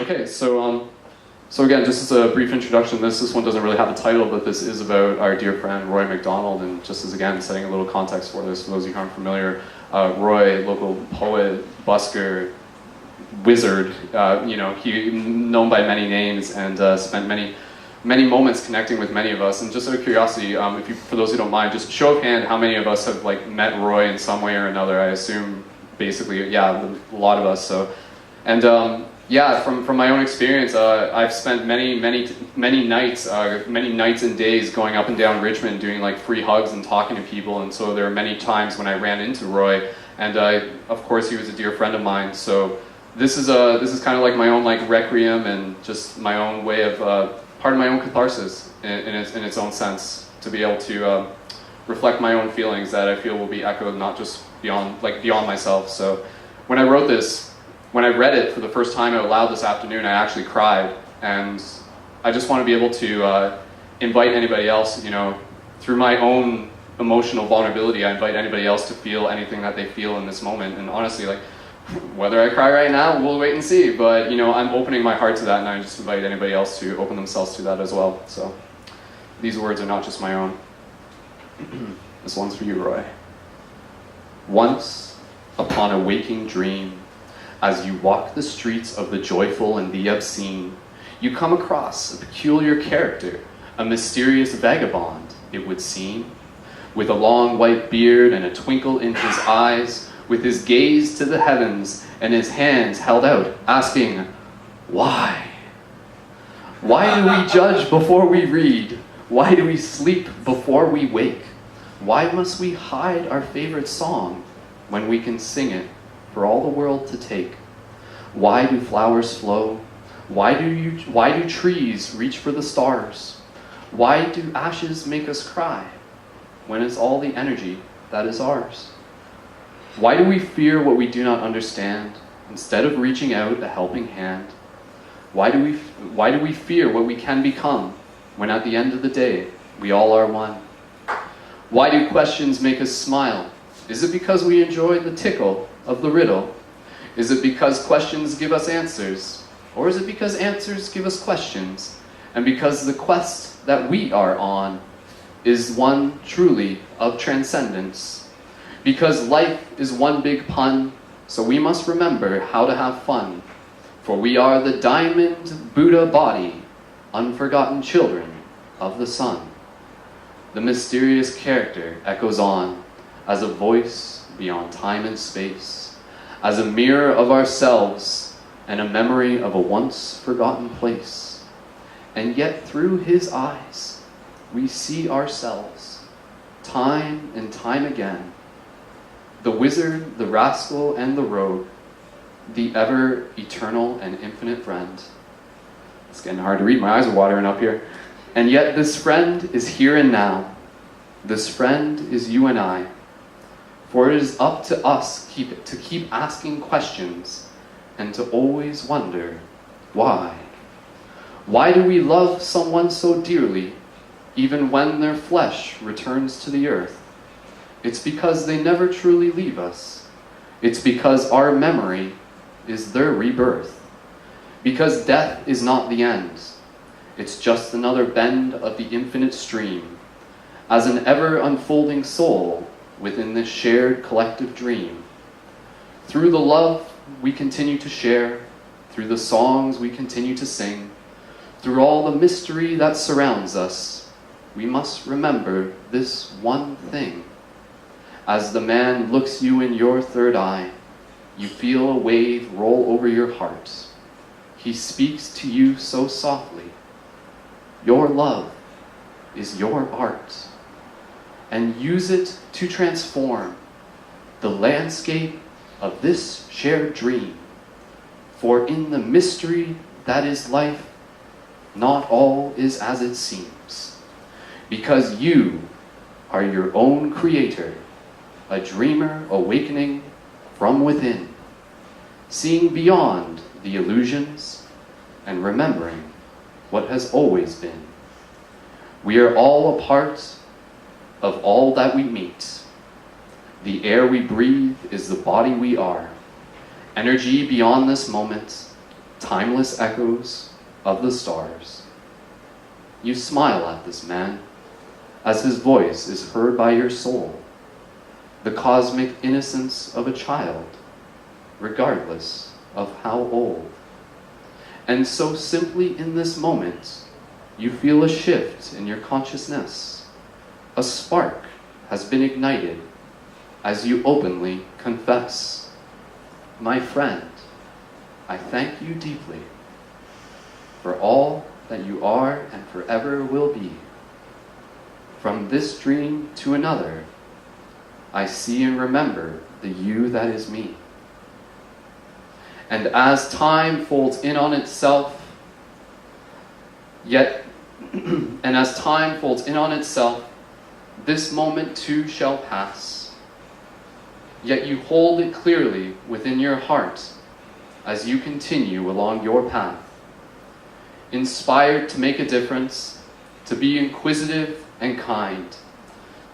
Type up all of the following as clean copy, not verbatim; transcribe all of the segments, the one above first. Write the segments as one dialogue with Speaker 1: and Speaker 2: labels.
Speaker 1: Okay, so again, just as a brief introduction, this one doesn't really have a title, but this is about our dear friend Roy McDonald, and just as again setting a little context for this, for those of you who aren't familiar, Roy, local poet, busker, wizard, he known by many names and spent many moments connecting with many of us. And just out of curiosity, for those who don't mind, just show of hand, how many of us have met Roy in some way or another? I assume basically, yeah, a lot of us. So, and from my own experience, I've spent many nights and days going up and down Richmond doing free hugs and talking to people. And so there were many times when I ran into Roy, and of course he was a dear friend of mine. So this is kind of like my own requiem and just my own way of part of my own catharsis in its own sense, to be able to reflect my own feelings that I feel will be echoed not just beyond myself. So when I wrote this, when I read it for the first time out loud this afternoon, I actually cried, and I just want to be able to invite anybody else, through my own emotional vulnerability, I invite anybody else to feel anything that they feel in this moment. And honestly, whether I cry right now, we'll wait and see, but I'm opening my heart to that, and I just invite anybody else to open themselves to that as well. So these words are not just my own. This one's for you, Roy. Once upon a waking dream, as you walk the streets of the joyful and the obscene, you come across a peculiar character, a mysterious vagabond, it would seem, with a long white beard and a twinkle in his eyes, with his gaze to the heavens and his hands held out, asking, why? Why do we judge before we read? Why do we sleep before we wake? Why must we hide our favorite song when we can sing it for all the world to take? Why do flowers flow? Why do trees reach for the stars? Why do ashes make us cry when it's all the energy that is ours? Why do we fear what we do not understand instead of reaching out a helping hand? Why do we fear what we can become when at the end of the day we all are one? Why do questions make us smile? Is it because we enjoy the tickle of the riddle? Is it because questions give us answers? Or is it because answers give us questions? And because the quest that we are on is one truly of transcendence? Because life is one big pun, so we must remember how to have fun. For we are the diamond Buddha body, unforgotten children of the sun. The mysterious character echoes on as a voice beyond time and space, as a mirror of ourselves and a memory of a once forgotten place. And yet through his eyes, we see ourselves, time and time again, the wizard, the rascal, and the rogue, the ever eternal and infinite friend. It's getting hard to read, my eyes are watering up here. And yet this friend is here and now. This friend is you and I. For it is up to us to keep asking questions and to always wonder, why? Why do we love someone so dearly, even when their flesh returns to the earth? It's because they never truly leave us. It's because our memory is their rebirth. Because death is not the end. It's just another bend of the infinite stream, as an ever-unfolding soul within this shared collective dream. Through the love we continue to share, through the songs we continue to sing, through all the mystery that surrounds us, we must remember this one thing. As the man looks you in your third eye, you feel a wave roll over your heart. He speaks to you so softly. Your love is your art. And use it to transform the landscape of this shared dream. For in the mystery that is life, not all is as it seems. Because you are your own creator, a dreamer awakening from within, seeing beyond the illusions and remembering what has always been. We are all a part of all that we meet. The air we breathe is the body we are. Energy beyond this moment, timeless echoes of the stars. You smile at this man as his voice is heard by your soul, the cosmic innocence of a child, regardless of how old. And so simply in this moment, you feel a shift in your consciousness. A spark has been ignited as you openly confess. My friend, I thank you deeply for all that you are and forever will be. From this dream to another, I see and remember the you that is me. And as time folds in on itself, this moment too shall pass. Yet you hold it clearly within your heart as you continue along your path, inspired to make a difference, to be inquisitive and kind,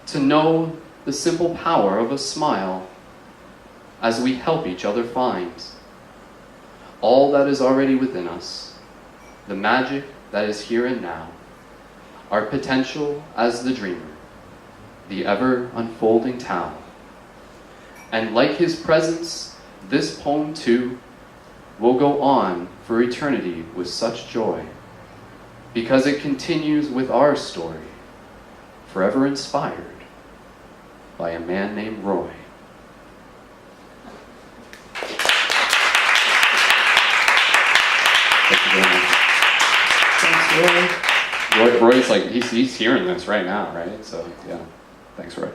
Speaker 1: to know the simple power of a smile as we help each other find all that is already within us, the magic that is here and now, our potential as the dreamer, the ever-unfolding Tao. And like his presence, this poem too will go on for eternity with such joy, because it continues with our story, forever inspired by a man named Roy. Thank you very much. Thanks, Roy. Roy's like, he's hearing this right now, right? So, yeah. Thanks, Roy.